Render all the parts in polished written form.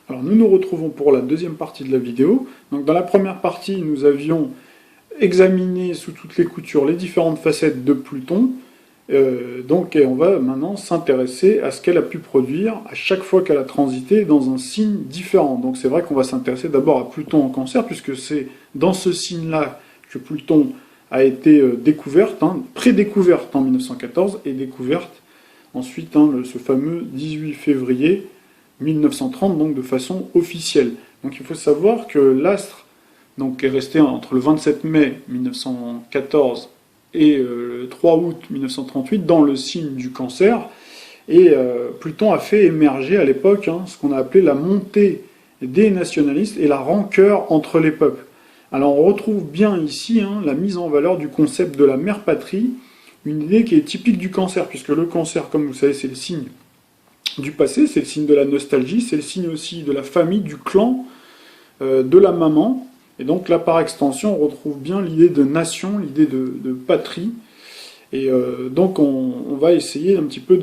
Alors nous nous retrouvons pour la deuxième partie de la vidéo. Donc dans la première partie, nous avions examiné sous toutes les coutures les différentes facettes de Pluton. Et on va maintenant s'intéresser à ce qu'elle a pu produire à chaque fois qu'elle a transité dans un signe différent. Donc c'est vrai qu'on va s'intéresser d'abord à Pluton en Cancer, puisque c'est dans ce signe-là que Pluton a été découverte, prédécouverte en 1914 et découverte ensuite ce fameux 18 février 1930, donc de façon officielle. Donc il faut savoir que l'astre est resté entre le 27 mai 1914 et le 3 août 1938 dans le signe du Cancer, et Pluton a fait émerger à l'époque ce qu'on a appelé la montée des nationalistes et la rancœur entre les peuples. Alors on retrouve bien ici la mise en valeur du concept de la mère patrie, une idée qui est typique du Cancer, puisque le Cancer, comme vous savez, c'est le signe du passé, c'est le signe de la nostalgie, c'est le signe aussi de la famille, du clan, de la maman. Et donc là, par extension, on retrouve bien l'idée de nation, l'idée de patrie. Et donc on va essayer un petit peu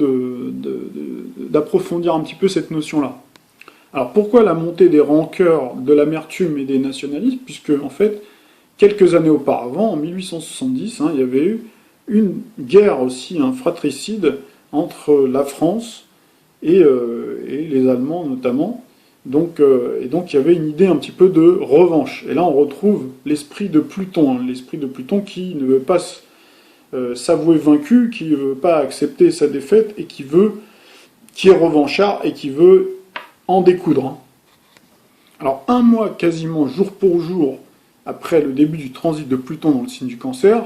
d'approfondir un petit peu cette notion-là. Alors pourquoi la montée des rancœurs, de l'amertume et des nationalistes? Puisque en fait, quelques années auparavant, en 1870, il y avait eu une guerre aussi, un fratricide entre la France et les Allemands notamment. Donc il y avait une idée un petit peu de revanche. Et là on retrouve l'esprit de Pluton, l'esprit de Pluton qui ne veut pas s'avouer vaincu, qui ne veut pas accepter sa défaite et qui est revanchard et qui veut en découdre. Alors un mois quasiment jour pour jour après le début du transit de Pluton dans le signe du Cancer,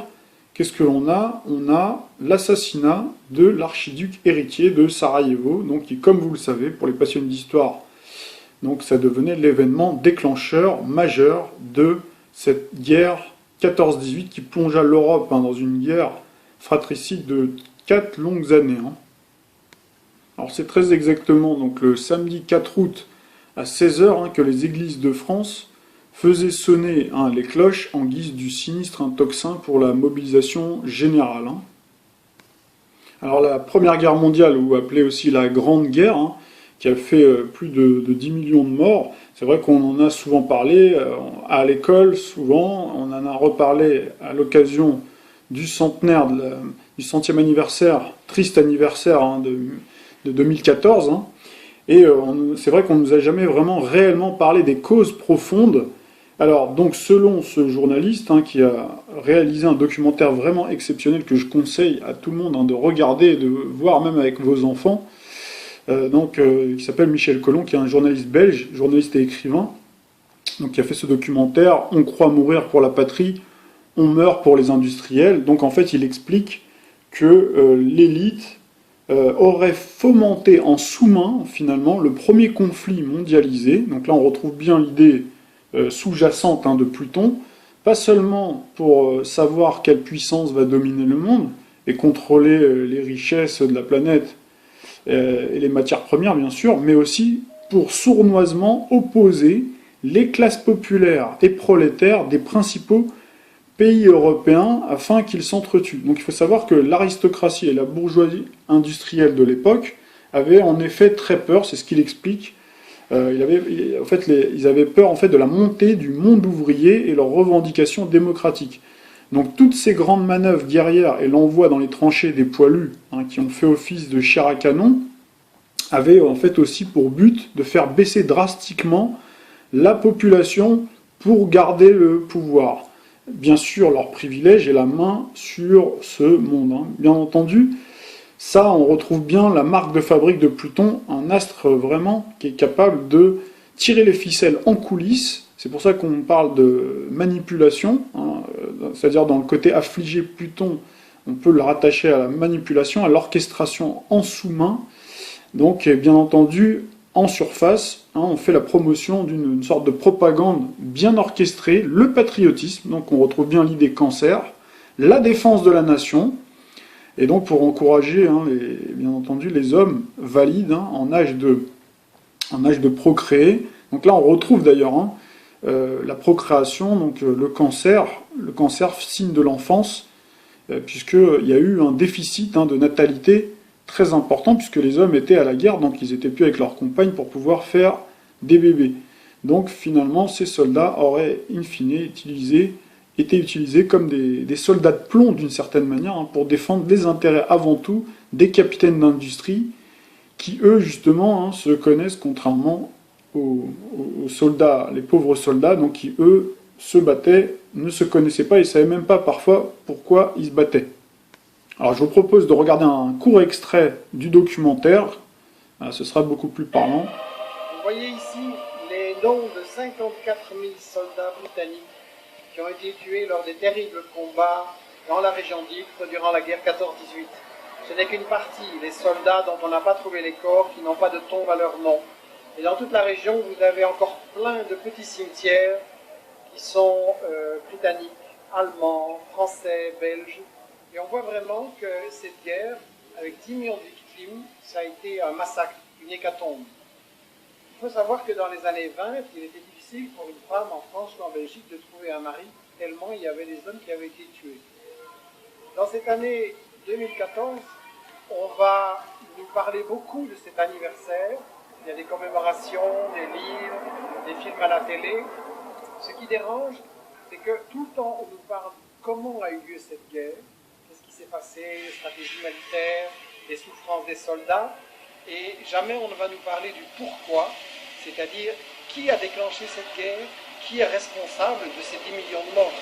qu'est-ce que l'on a? On a l'assassinat de l'archiduc héritier de Sarajevo, donc qui, comme vous le savez, pour les passionnés d'histoire, donc ça devenait l'événement déclencheur majeur de cette guerre 14-18 qui plongea l'Europe dans une guerre fratricide de 4 longues années. Alors c'est très exactement donc le samedi 4 août à 16h que les églises de France faisaient sonner les cloches en guise du sinistre tocsin pour la mobilisation générale. Alors la Première Guerre mondiale, ou appelée aussi la Grande Guerre, qui a fait plus de 10 millions de morts. C'est vrai qu'on en a souvent parlé à l'école, souvent. On en a reparlé à l'occasion du centenaire, du centième anniversaire, triste anniversaire de 2014. Et c'est vrai qu'on ne nous a jamais vraiment réellement parlé des causes profondes. Alors, donc, selon ce journaliste qui a réalisé un documentaire vraiment exceptionnel que je conseille à tout le monde de regarder et de voir même avec vos enfants, qui s'appelle Michel Collomb, qui est un journaliste belge, journaliste et écrivain, donc qui a fait ce documentaire « On croit mourir pour la patrie, on meurt pour les industriels ». Donc en fait, il explique que l'élite aurait fomenté en sous-main, finalement, le premier conflit mondialisé. Donc là, on retrouve bien l'idée sous-jacente de Pluton, pas seulement pour savoir quelle puissance va dominer le monde et contrôler les richesses de la planète, et les matières premières bien sûr, mais aussi pour sournoisement opposer les classes populaires et prolétaires des principaux pays européens afin qu'ils s'entretuent. Donc il faut savoir que l'aristocratie et la bourgeoisie industrielle de l'époque avaient en effet très peur, c'est ce qu'il explique. Ils avaient peur de la montée du monde ouvrier et leurs revendications démocratiques. Donc toutes ces grandes manœuvres guerrières et l'envoi dans les tranchées des poilus qui ont fait office de chair à canon avaient en fait aussi pour but de faire baisser drastiquement la population pour garder le pouvoir. Bien sûr, leur privilège est la main sur ce monde. Bien entendu, ça on retrouve bien la marque de fabrique de Pluton, un astre vraiment qui est capable de tirer les ficelles en coulisses. C'est pour ça qu'on parle de manipulation, c'est-à-dire dans le côté affligé Pluton, on peut le rattacher à la manipulation, à l'orchestration en sous-main. Donc bien entendu, en surface, on fait la promotion d'une sorte de propagande bien orchestrée, le patriotisme, donc on retrouve bien l'idée Cancer, la défense de la nation, et donc pour encourager bien entendu les hommes valides en âge de procréer. Donc là on retrouve d'ailleurs la procréation, donc le cancer signe de l'enfance, puisqu'il y a eu un déficit de natalité très important, puisque les hommes étaient à la guerre, donc ils n'étaient plus avec leurs compagnes pour pouvoir faire des bébés. Donc finalement, ces soldats auraient in fine été utilisés comme des soldats de plomb d'une certaine manière, hein, pour défendre les intérêts avant tout des capitaines d'industrie qui, eux, justement, hein, se connaissent contrairement aux soldats, les pauvres soldats, donc qui, eux, se battaient, ne se connaissaient pas et ne savaient même pas parfois pourquoi ils se battaient. Alors je vous propose de regarder un court extrait du documentaire, ce sera beaucoup plus parlant. Vous voyez ici les noms de 54 000 soldats britanniques qui ont été tués lors des terribles combats dans la région d'Ypres durant la guerre 14-18. Ce n'est qu'une partie, les soldats dont on n'a pas trouvé les corps, qui n'ont pas de tombe à leur nom. Et dans toute la région, vous avez encore plein de petits cimetières qui sont britanniques, allemands, français, belges. Et on voit vraiment que cette guerre, avec 10 millions de victimes, ça a été un massacre, une hécatombe. Il faut savoir que dans les années 20, il était difficile pour une femme en France ou en Belgique de trouver un mari, tellement il y avait des hommes qui avaient été tués. Dans cette année 2014, on va nous parler beaucoup de cet anniversaire. Il y a des commémorations, des livres, des films à la télé. Ce qui dérange, c'est que tout le temps, on nous parle de comment a eu lieu cette guerre, qu'est-ce qui s'est passé, les stratégies militaires, les souffrances des soldats, et jamais on ne va nous parler du pourquoi, c'est-à-dire qui a déclenché cette guerre, qui est responsable de ces 10 millions de morts.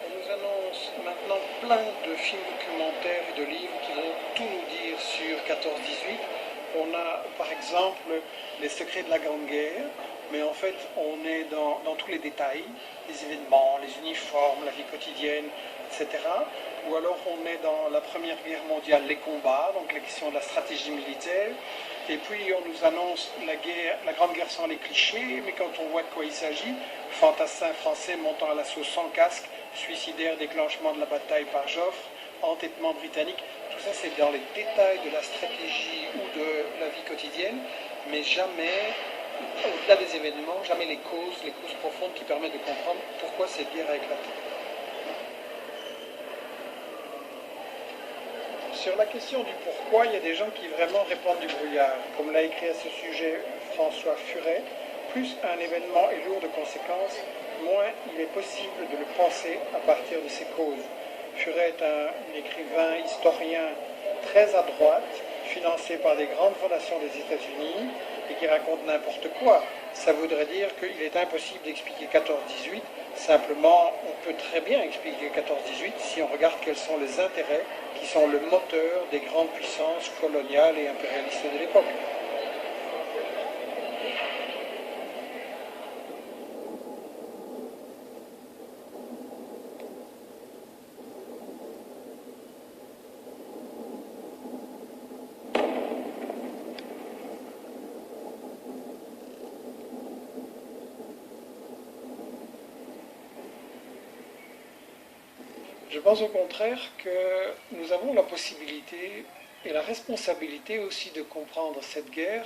On nous annonce maintenant plein de films documentaires et de livres qui vont tout nous dire sur 14-18. On a par exemple les secrets de la Grande Guerre, mais en fait on est dans tous les détails, les événements, les uniformes, la vie quotidienne, etc. Ou alors on est dans la Première Guerre mondiale, les combats, donc la question de la stratégie militaire. Et puis on nous annonce la Grande Guerre sans les clichés, mais quand on voit de quoi il s'agit, fantassin français montant à l'assaut sans casque, suicidaire, déclenchement de la bataille par Joffre, entêtement britannique, tout ça c'est dans les détails de la stratégie ou de la vie quotidienne, mais jamais, au-delà des événements, jamais les causes profondes qui permettent de comprendre pourquoi cette guerre a éclaté. Sur la question du pourquoi, il y a des gens qui vraiment répandent du brouillard. Comme l'a écrit à ce sujet François Furet, plus un événement est lourd de conséquences, moins il est possible de le penser à partir de ses causes. Furet est un écrivain, historien très à droite, financé par des grandes fondations des États-Unis et qui raconte n'importe quoi. Ça voudrait dire qu'il est impossible d'expliquer 14-18. Simplement, on peut très bien expliquer 14-18 si on regarde quels sont les intérêts qui sont le moteur des grandes puissances coloniales et impérialistes de l'époque. Je pense au contraire que nous avons la possibilité et la responsabilité aussi de comprendre cette guerre,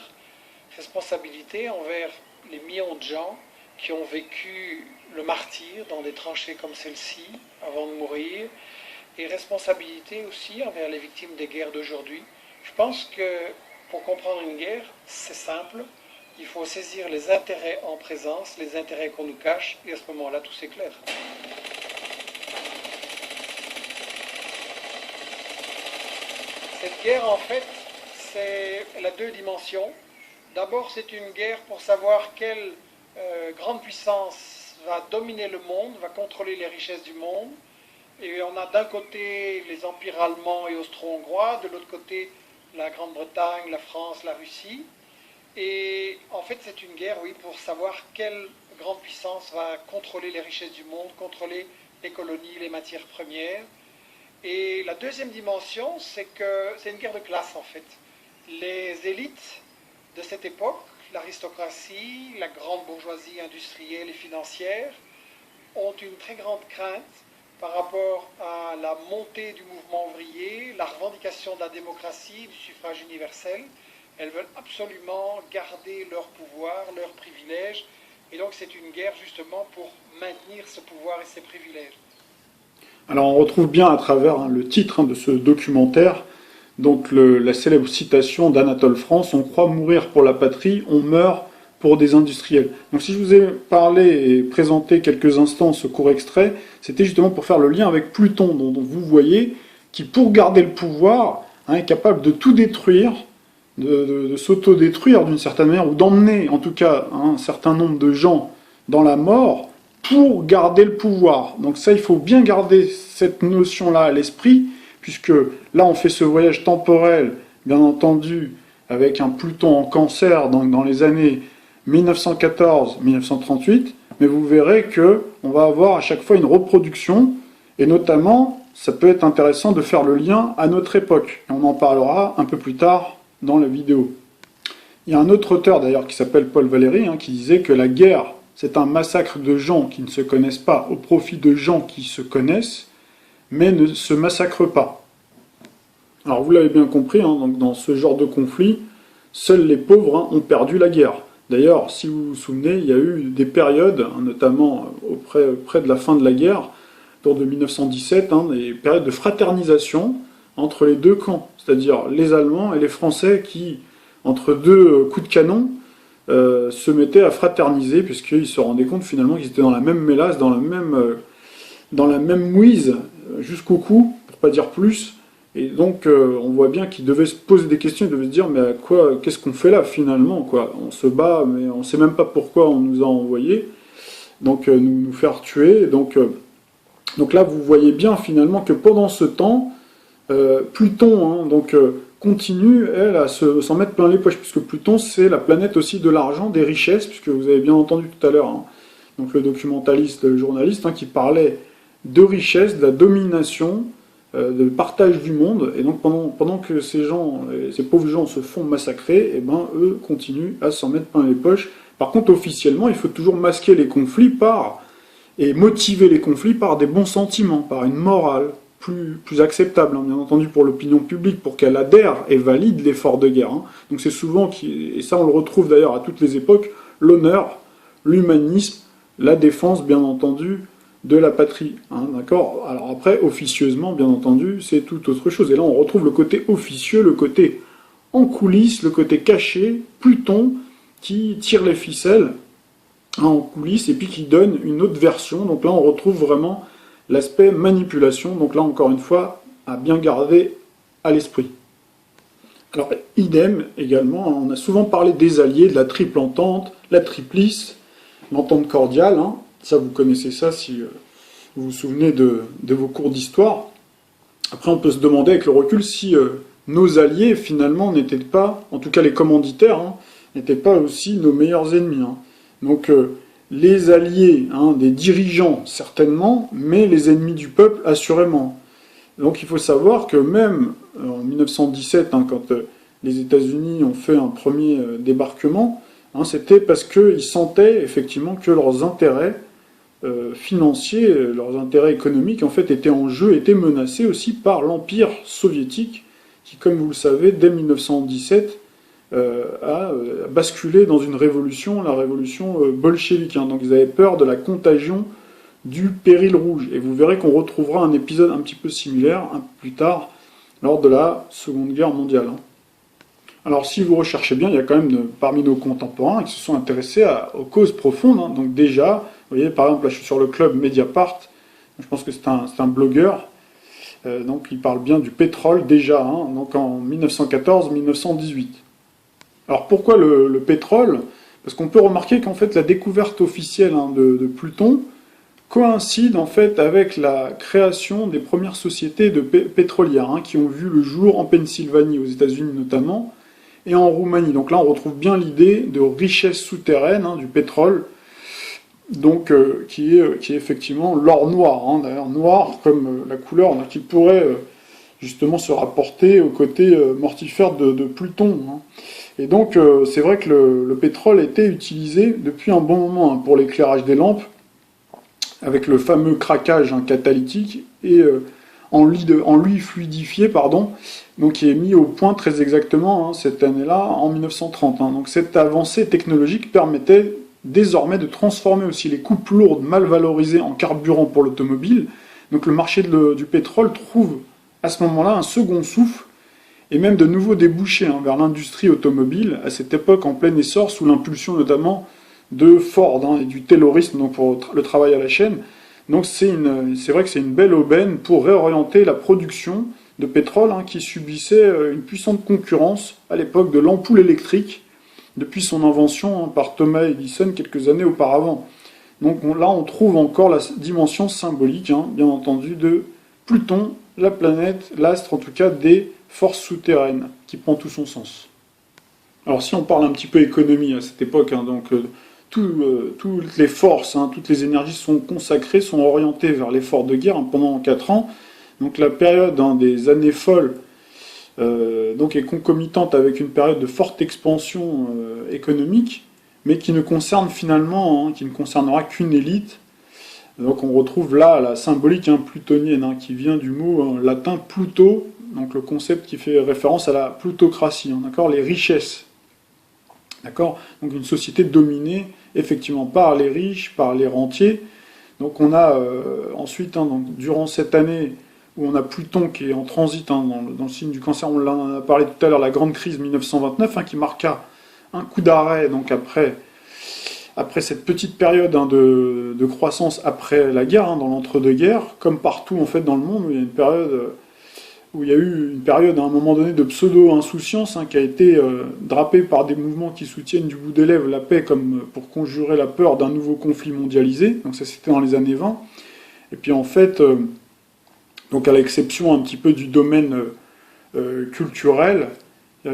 responsabilité envers les millions de gens qui ont vécu le martyre dans des tranchées comme celle-ci avant de mourir, et responsabilité aussi envers les victimes des guerres d'aujourd'hui. Je pense que pour comprendre une guerre, c'est simple, il faut saisir les intérêts en présence, les intérêts qu'on nous cache, et à ce moment-là, tout s'éclaire. Cette guerre, en fait, elle a deux dimensions. D'abord, c'est une guerre pour savoir quelle grande puissance va dominer le monde, va contrôler les richesses du monde. Et on a d'un côté les empires allemands et austro-hongrois, de l'autre côté la Grande-Bretagne, la France, la Russie. Et en fait, c'est une guerre, oui, pour savoir quelle grande puissance va contrôler les richesses du monde, contrôler les colonies, les matières premières. Et la deuxième dimension, c'est que c'est une guerre de classe, en fait. Les élites de cette époque, l'aristocratie, la grande bourgeoisie industrielle et financière, ont une très grande crainte par rapport à la montée du mouvement ouvrier, la revendication de la démocratie, du suffrage universel. Elles veulent absolument garder leur pouvoir, leurs privilèges, et donc c'est une guerre justement pour maintenir ce pouvoir et ces privilèges. Alors on retrouve bien à travers le titre de ce documentaire, donc la célèbre citation d'Anatole France, on croit mourir pour la patrie, on meurt pour des industriels. Donc si je vous ai parlé et présenté quelques instants ce court extrait, c'était justement pour faire le lien avec Pluton, dont vous voyez, qui pour garder le pouvoir, est capable de tout détruire, de s'auto-détruire d'une certaine manière, ou d'emmener en tout cas un certain nombre de gens dans la mort, pour garder le pouvoir. Donc ça, il faut bien garder cette notion-là à l'esprit, puisque là, on fait ce voyage temporel, bien entendu, avec un Pluton en Cancer dans les années 1914-1938, mais vous verrez que on va avoir à chaque fois une reproduction, et notamment, ça peut être intéressant de faire le lien à notre époque. Et on en parlera un peu plus tard dans la vidéo. Il y a un autre auteur d'ailleurs qui s'appelle Paul Valéry, qui disait que la guerre, c'est un massacre de gens qui ne se connaissent pas au profit de gens qui se connaissent, mais ne se massacrent pas. Alors vous l'avez bien compris, donc dans ce genre de conflit, seuls les pauvres ont perdu la guerre. D'ailleurs, si vous vous souvenez, il y a eu des périodes, notamment près de la fin de la guerre, autour de 1917, des périodes de fraternisation entre les deux camps, c'est-à-dire les Allemands et les Français qui, entre deux coups de canon, se mettaient à fraterniser, puisqu'ils se rendaient compte finalement qu'ils étaient dans la même mélasse, dans la même mouise, jusqu'au cou, pour pas dire plus. Et donc on voit bien qu'ils devaient se poser des questions, ils devaient se dire mais qu'est-ce qu'on fait là finalement quoi? On se bat, mais on sait même pas pourquoi on nous a envoyés, donc nous faire tuer. Donc là vous voyez bien finalement que pendant ce temps, Pluton continue, elle, à s'en mettre plein les poches, puisque Pluton, c'est la planète aussi de l'argent, des richesses, puisque vous avez bien entendu tout à l'heure, donc le documentaliste, le journaliste, qui parlait de richesse, de la domination, de partage du monde, et donc pendant que ces pauvres gens se font massacrer, eux continuent à s'en mettre plein les poches. Par contre, officiellement, il faut toujours masquer les conflits et motiver les conflits par des bons sentiments, par une morale, plus acceptable, bien entendu, pour l'opinion publique, pour qu'elle adhère et valide l'effort de guerre. Donc c'est souvent, et ça on le retrouve d'ailleurs à toutes les époques, l'honneur, l'humanisme, la défense, bien entendu, de la patrie. D'accord ? Alors après, officieusement, bien entendu, c'est tout autre chose. Et là on retrouve le côté officieux, le côté en coulisses, le côté caché, Pluton, qui tire les ficelles en coulisses, et puis qui donne une autre version. Donc là on retrouve vraiment l'aspect manipulation, donc là encore une fois, à bien garder à l'esprit. Alors, idem également, on a souvent parlé des alliés, de la triple entente, la triplice, l'entente cordiale, ça vous connaissez ça si vous vous souvenez de vos cours d'histoire. Après on peut se demander avec le recul si nos alliés finalement n'étaient pas, en tout cas les commanditaires, n'étaient pas aussi nos meilleurs ennemis. Donc les alliés des dirigeants, certainement, mais les ennemis du peuple, assurément. Donc il faut savoir que même en 1917, quand les États-Unis ont fait un premier débarquement, c'était parce qu'ils sentaient effectivement que leurs intérêts financiers, leurs intérêts économiques, en fait, étaient en jeu, étaient menacés aussi par l'Empire soviétique, qui, comme vous le savez, dès 1917, a basculé dans une révolution, la révolution bolchevique. Donc ils avaient peur de la contagion du péril rouge. Et vous verrez qu'on retrouvera un épisode un petit peu similaire un peu plus tard, lors de la Seconde Guerre mondiale. Alors si vous recherchez bien, il y a quand même parmi nos contemporains qui se sont intéressés aux causes profondes. Donc déjà, vous voyez, par exemple, là je suis sur le club Mediapart, je pense que c'est un blogueur, donc il parle bien du pétrole déjà, donc en 1914-1918. Alors pourquoi le pétrole? Parce qu'on peut remarquer qu'en fait la découverte officielle de Pluton coïncide en fait avec la création des premières sociétés pétrolières qui ont vu le jour en Pennsylvanie, aux États-Unis notamment, et en Roumanie. Donc là on retrouve bien l'idée de richesse souterraine du pétrole, donc qui est effectivement l'or noir, d'ailleurs noir comme la couleur qui pourrait justement se rapporter au côté mortifère de Pluton. Et donc, c'est vrai que le pétrole était utilisé depuis un bon moment pour l'éclairage des lampes, avec le fameux craquage catalytique et en lui fluidifié, donc qui est mis au point très exactement cette année-là, en 1930. Donc cette avancée technologique permettait désormais de transformer aussi les coupes lourdes mal valorisées en carburant pour l'automobile, Donc le marché du pétrole trouve à ce moment-là un second souffle et même de nouveaux débouchés vers l'industrie automobile, à cette époque en plein essor, sous l'impulsion notamment de Ford et du Taylorisme, donc pour le travail à la chaîne. Donc c'est vrai que c'est une belle aubaine pour réorienter la production de pétrole qui subissait une puissante concurrence à l'époque de l'ampoule électrique, depuis son invention par Thomas Edison quelques années auparavant. Donc là on trouve encore la dimension symbolique, bien entendu, de Pluton, la planète, l'astre en tout cas des forces souterraines, qui prend tout son sens. Alors si on parle un petit peu économie à cette époque, toutes les forces, toutes les énergies sont consacrées, sont orientées vers l'effort de guerre pendant 4 ans. Donc la période des années folles est concomitante avec une période de forte expansion économique, mais qui ne concerne finalement, qui ne concernera qu'une élite. Donc on retrouve là la symbolique plutonienne, qui vient du mot latin Pluto, donc le concept qui fait référence à la plutocratie, d'accord, les richesses. D'accord. Donc une société dominée effectivement par les riches, par les rentiers. Donc on a ensuite, donc, durant cette année où on a Pluton qui est en transit dans le signe du Cancer, on en a parlé tout à l'heure, la grande crise 1929, qui marqua un coup d'arrêt donc après cette petite période de croissance après la guerre, dans l'entre-deux-guerres, comme partout en fait dans le monde où il y a eu une période à un moment donné de pseudo-insouciance qui a été drapée par des mouvements qui soutiennent du bout des lèvres la paix comme pour conjurer la peur d'un nouveau conflit mondialisé. Donc ça c'était dans les années 20. Et puis en fait, donc à l'exception un petit peu du domaine culturel,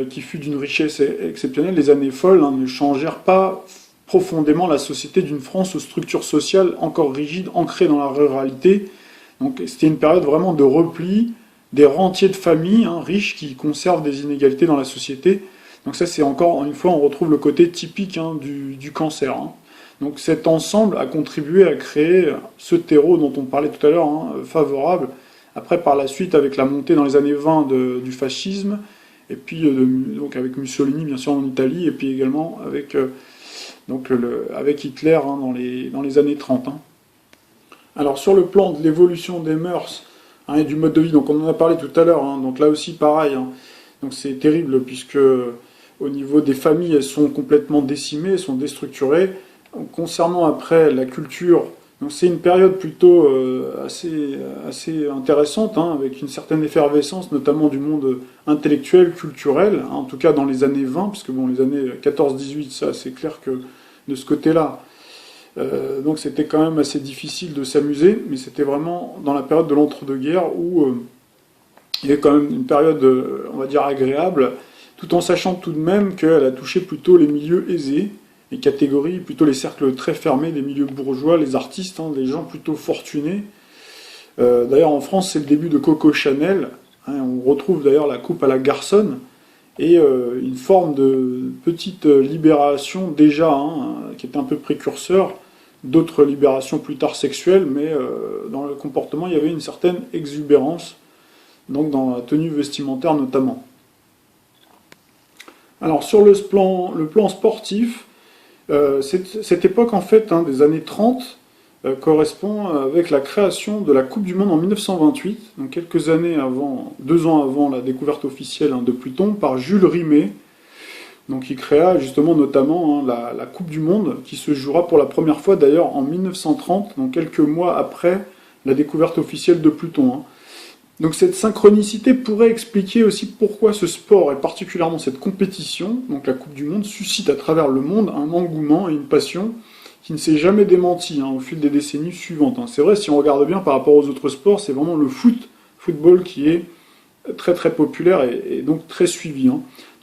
qui fut d'une richesse exceptionnelle, les années folles ne changèrent pas profondément la société d'une France aux structures sociales encore rigides, ancrées dans la ruralité. Donc c'était une période vraiment de repli, des rentiers de familles riches qui conservent des inégalités dans la société. Donc ça c'est encore une fois, on retrouve le côté typique du Cancer. Donc cet ensemble a contribué à créer ce terreau dont on parlait tout à l'heure, favorable. Après par la suite avec la montée dans les années 20 du fascisme, et puis donc avec Mussolini bien sûr en Italie, et puis également avec, avec Hitler dans les années 30. Alors sur le plan de l'évolution des mœurs, et du mode de vie, donc on en a parlé tout à l'heure, donc là aussi pareil, donc c'est terrible puisque au niveau des familles elles sont complètement décimées, elles sont déstructurées. Donc, concernant après la culture, donc c'est une période plutôt assez intéressante, avec une certaine effervescence notamment du monde intellectuel, culturel, en tout cas dans les années 20, puisque bon les années 14-18 ça c'est clair que de ce côté-là, donc c'était quand même assez difficile de s'amuser, mais c'était vraiment dans la période de l'entre-deux-guerres où il y avait quand même une période, on va dire, agréable, tout en sachant tout de même qu'elle a touché plutôt les milieux aisés, les catégories, plutôt les cercles très fermés des milieux bourgeois, les artistes, les gens plutôt fortunés. D'ailleurs en France c'est le début de Coco Chanel, on retrouve d'ailleurs la coupe à la garçonne, et une forme de petite libération déjà, qui était un peu précurseur d'autres libérations plus tard sexuelles, mais dans le comportement il y avait une certaine exubérance, donc dans la tenue vestimentaire notamment. Alors sur le plan sportif, cette époque en fait des années 30 correspond avec la création de la Coupe du Monde en 1928, donc quelques années avant, 2 ans avant la découverte officielle de Pluton par Jules Rimet. Donc il créa justement notamment la Coupe du Monde qui se jouera pour la première fois d'ailleurs en 1930, donc quelques mois après la découverte officielle de Pluton. Donc cette synchronicité pourrait expliquer aussi pourquoi ce sport, et particulièrement cette compétition, donc la Coupe du Monde, suscite à travers le monde un engouement et une passion qui ne s'est jamais démenti au fil des décennies suivantes. C'est vrai, si on regarde bien par rapport aux autres sports, c'est vraiment le football qui est très très populaire et donc très suivi.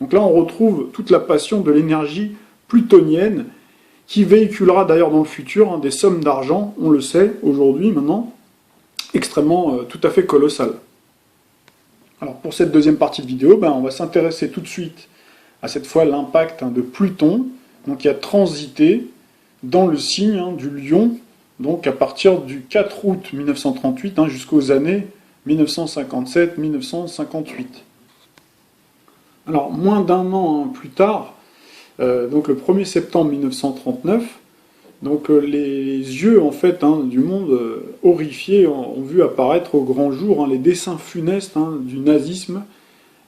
Donc là on retrouve toute la passion de l'énergie plutonienne qui véhiculera d'ailleurs dans le futur des sommes d'argent, on le sait aujourd'hui maintenant, extrêmement tout à fait colossales. Alors pour cette deuxième partie de vidéo, on va s'intéresser tout de suite à cette fois l'impact de Pluton, donc qui a transité dans le signe du Lion, donc à partir du 4 août 1938 jusqu'aux années 1957-1958. Alors moins d'un an plus tard, donc le 1er septembre 1939, Donc les yeux en fait du monde horrifié ont vu apparaître au grand jour les dessins funestes du nazisme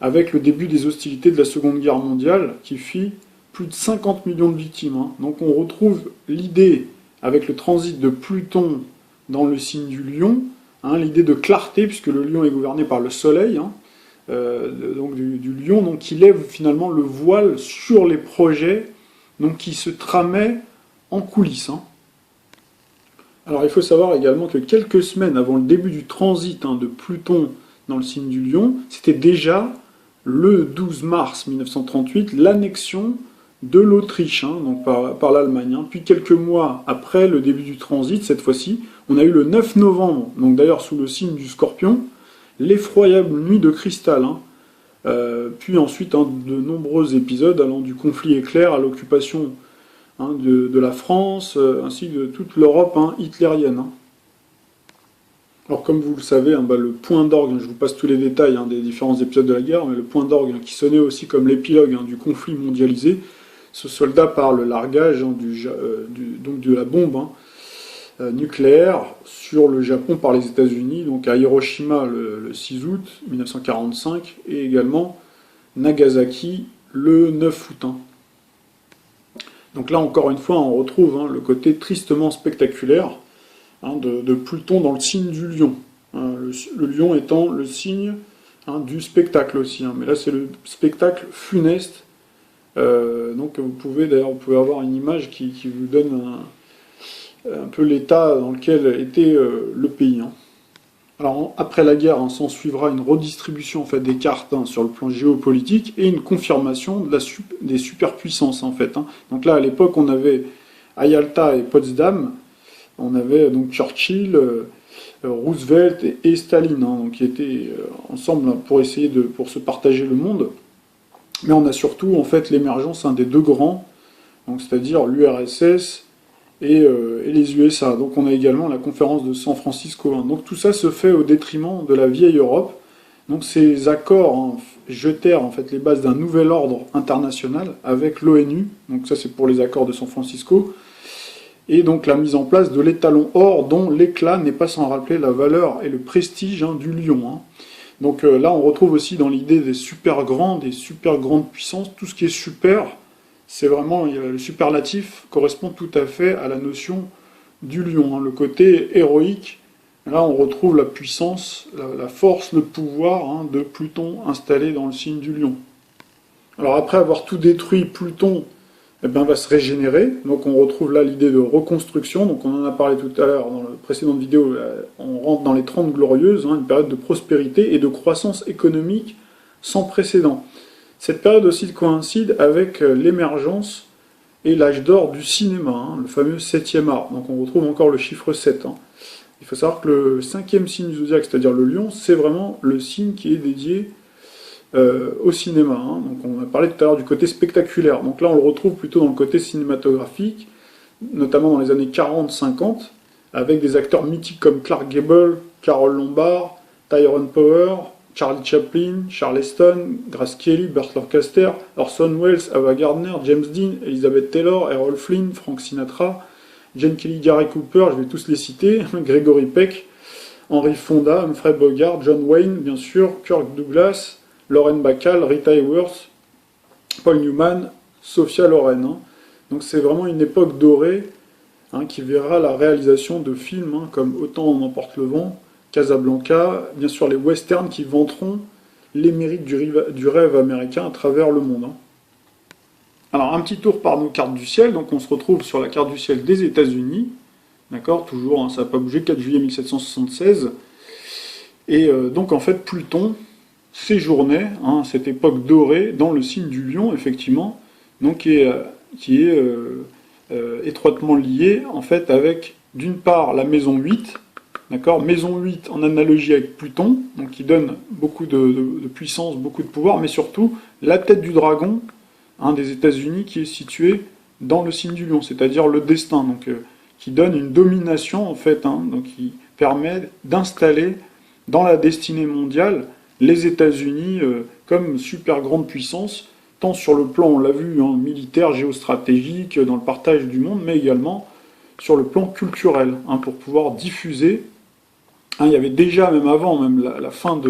avec le début des hostilités de la Seconde Guerre mondiale qui fit plus de 50 millions de victimes. Donc on retrouve l'idée avec le transit de Pluton dans le signe du lion, l'idée de clarté puisque le lion est gouverné par le soleil, donc du lion, donc qui lève finalement le voile sur les projets donc qui se tramaient en coulisses. Alors il faut savoir également que quelques semaines avant le début du transit de Pluton dans le signe du lion, c'était déjà le 12 mars 1938 l'annexion de l'Autriche donc par l'Allemagne. Puis quelques mois après le début du transit, cette fois-ci, on a eu le 9 novembre, donc d'ailleurs sous le signe du Scorpion, l'effroyable nuit de cristal. Puis ensuite de nombreux épisodes allant du conflit éclair à l'occupation de la France, ainsi que de toute l'Europe hitlérienne. Alors comme vous le savez, le point d'orgue, je vous passe tous les détails des différents épisodes de la guerre, mais le point d'orgue qui sonnait aussi comme l'épilogue du conflit mondialisé, ce soldat par le largage donc de la bombe nucléaire sur le Japon par les États-Unis, donc à Hiroshima le 6 août 1945, et également Nagasaki le 9 août. Donc là, encore une fois, on retrouve le côté tristement spectaculaire de Pluton dans le signe du lion. Le lion étant le signe du spectacle aussi. Mais là, c'est le spectacle funeste. Donc vous pouvez avoir une image qui vous donne un peu l'état dans lequel était le pays. Alors après la guerre, s'en suivra une redistribution des cartes sur le plan géopolitique et une confirmation des superpuissances Donc là à l'époque on avait à Yalta et Potsdam, on avait donc Churchill, Roosevelt et Staline qui étaient ensemble pour se partager le monde. Mais on a surtout l'émergence des deux grands, c'est-à-dire l'URSS et les USA. Donc on a également la conférence de San Francisco. Donc tout ça se fait au détriment de la vieille Europe. Donc ces accords jetèrent les bases d'un nouvel ordre international avec l'ONU. Donc ça c'est pour les accords de San Francisco. Et donc la mise en place de l'étalon or dont l'éclat n'est pas sans rappeler la valeur et le prestige du lion. Donc là on retrouve aussi dans l'idée des super grandes puissances, tout ce qui est super. C'est vraiment, le superlatif correspond tout à fait à la notion du lion. Le côté héroïque, là on retrouve la puissance, la force, le pouvoir de Pluton installé dans le signe du lion. Alors après avoir tout détruit, Pluton va se régénérer. Donc on retrouve là l'idée de reconstruction. Donc on en a parlé tout à l'heure dans la précédente vidéo. On rentre dans les 30 glorieuses, une période de prospérité et de croissance économique sans précédent. Cette période aussi coïncide avec l'émergence et l'âge d'or du cinéma, le fameux 7e art. Donc on retrouve encore le chiffre 7. Il faut savoir que le 5e signe du zodiaque, c'est-à-dire le lion, c'est vraiment le signe qui est dédié au cinéma. Donc on a parlé tout à l'heure du côté spectaculaire. Donc là on le retrouve plutôt dans le côté cinématographique, notamment dans les années 40-50, avec des acteurs mythiques comme Clark Gable, Carole Lombard, Tyrone Power, Charlie Chaplin, Charleston, Grace Kelly, Burt Lancaster, Orson Welles, Ava Gardner, James Dean, Elizabeth Taylor, Errol Flynn, Frank Sinatra, Gene Kelly, Gary Cooper, je vais tous les citer, Gregory Peck, Henry Fonda, Humphrey Bogart, John Wayne, bien sûr, Kirk Douglas, Lauren Bacall, Rita Hayworth, Paul Newman, Sophia Loren. Donc c'est vraiment une époque dorée qui verra la réalisation de films comme Autant en emporte le vent, Casablanca, bien sûr les westerns qui vanteront les mérites du rêve américain à travers le monde. Alors un petit tour par nos cartes du ciel, donc on se retrouve sur la carte du ciel des États-Unis, d'accord, toujours, ça n'a pas bougé, 4 juillet 1776, et donc en fait Pluton séjournait, cette époque dorée, dans le signe du lion, effectivement, donc qui est étroitement lié en fait avec d'une part la maison 8, d'accord, maison 8 en analogie avec Pluton, donc qui donne beaucoup de puissance, beaucoup de pouvoir, mais surtout la tête du dragon des États-Unis qui est située dans le signe du lion, c'est-à-dire le destin, donc qui donne une domination en fait, donc qui permet d'installer dans la destinée mondiale les États-Unis comme super grande puissance, tant sur le plan, on l'a vu, militaire, géostratégique, dans le partage du monde, mais également sur le plan culturel, hein, pour pouvoir diffuser. Hein, il y avait déjà, même avant, même la fin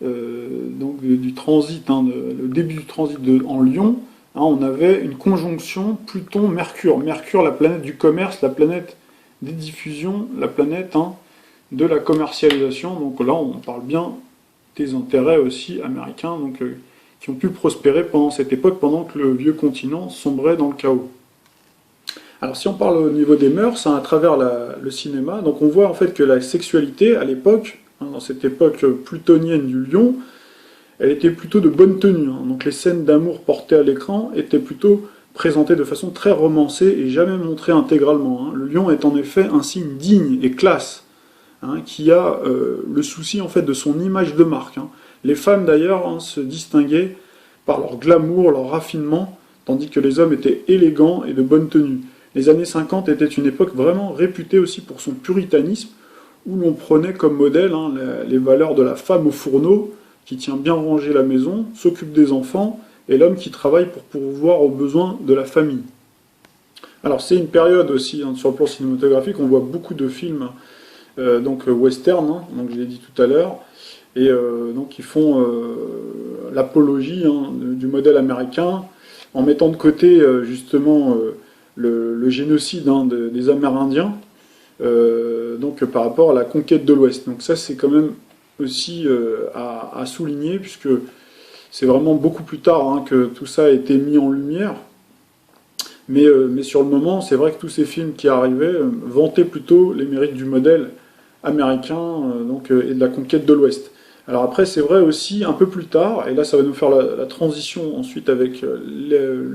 du transit, hein, le début du transit en Lyon, hein, on avait une conjonction Pluton-Mercure. Mercure, la planète du commerce, la planète des diffusions, la planète, hein, de la commercialisation. Donc là, on parle bien des intérêts aussi américains, donc, qui ont pu prospérer pendant cette époque, pendant que le vieux continent sombrait dans le chaos. Alors si on parle au niveau des mœurs, hein, à travers le cinéma, donc on voit en fait que la sexualité à l'époque, hein, dans cette époque plutonienne du lion, elle était plutôt de bonne tenue. Hein. Donc les scènes d'amour portées à l'écran étaient plutôt présentées de façon très romancée et jamais montrées intégralement. Hein. Le lion est en effet un signe digne et classe, hein, qui a le souci en fait de son image de marque. Hein. Les femmes d'ailleurs, hein, se distinguaient par leur glamour, leur raffinement, tandis que les hommes étaient élégants et de bonne tenue. Les années 50 étaient une époque vraiment réputée aussi pour son puritanisme, où l'on prenait comme modèle, hein, les valeurs de la femme au fourneau, qui tient bien rangé la maison, s'occupe des enfants, et l'homme qui travaille pour pourvoir aux besoins de la famille. Alors c'est une période aussi, hein, sur le plan cinématographique, on voit beaucoup de films donc western, hein, donc je l'ai dit tout à l'heure, et donc ils font l'apologie, hein, du modèle américain, en mettant de côté justement le génocide, hein, des Amérindiens, donc par rapport à la conquête de l'Ouest. Donc ça c'est quand même aussi à souligner, puisque c'est vraiment beaucoup plus tard, hein, que tout ça a été mis en lumière. Mais sur le moment, c'est vrai que tous ces films qui arrivaient vantaient plutôt les mérites du modèle américain, et de la conquête de l'Ouest. Alors après, c'est vrai aussi, un peu plus tard, et là ça va nous faire la transition ensuite avec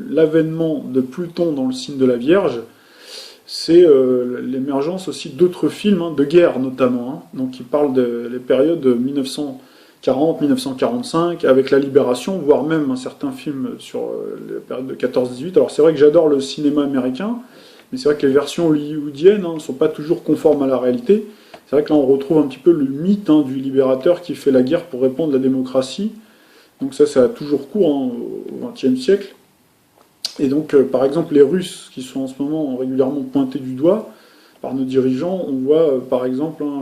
l'avènement de Pluton dans le signe de la Vierge, c'est l'émergence aussi d'autres films, hein, de guerre notamment, hein, donc qui parlent des périodes de 1940-1945, avec la Libération, voire même un certain film sur les périodes de 14-18. Alors c'est vrai que j'adore le cinéma américain, mais c'est vrai que les versions hollywoodiennes, hein, ne sont pas toujours conformes à la réalité. C'est vrai que là on retrouve un petit peu le mythe, hein, du libérateur qui fait la guerre pour répandre la démocratie. Donc ça a toujours cours, hein, au XXe siècle. Et donc par exemple les Russes, qui sont en ce moment régulièrement pointés du doigt par nos dirigeants, on voit par exemple, hein,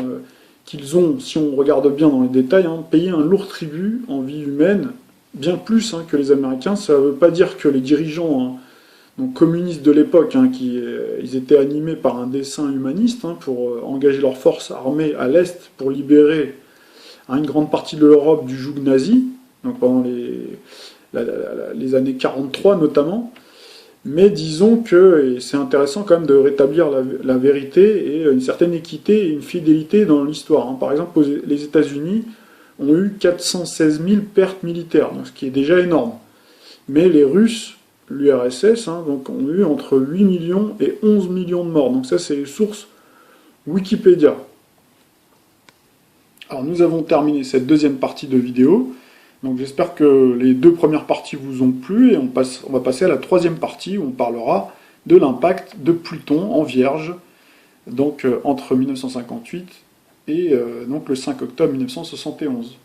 qu'ils ont, si on regarde bien dans les détails, hein, payé un lourd tribut en vie humaine, bien plus, hein, que les Américains. Ça ne veut pas dire que les dirigeants, hein, donc communistes de l'époque, hein, ils étaient animés par un dessein humaniste, hein, pour engager leurs forces armées à l'Est pour libérer, hein, une grande partie de l'Europe du joug nazi, donc pendant les années 43 notamment. Mais disons que, et c'est intéressant quand même de rétablir la vérité et une certaine équité et une fidélité dans l'histoire. Hein. Par exemple, les États-Unis ont eu 416 000 pertes militaires, donc ce qui est déjà énorme. Mais les Russes, l'URSS, hein, donc, ont eu entre 8 millions et 11 millions de morts. Donc ça, c'est les sources Wikipédia. Alors nous avons terminé cette deuxième partie de vidéo. Donc j'espère que les deux premières parties vous ont plu, et on va passer à la troisième partie où on parlera de l'impact de Pluton en Vierge, donc entre 1958 et donc le 5 octobre 1971.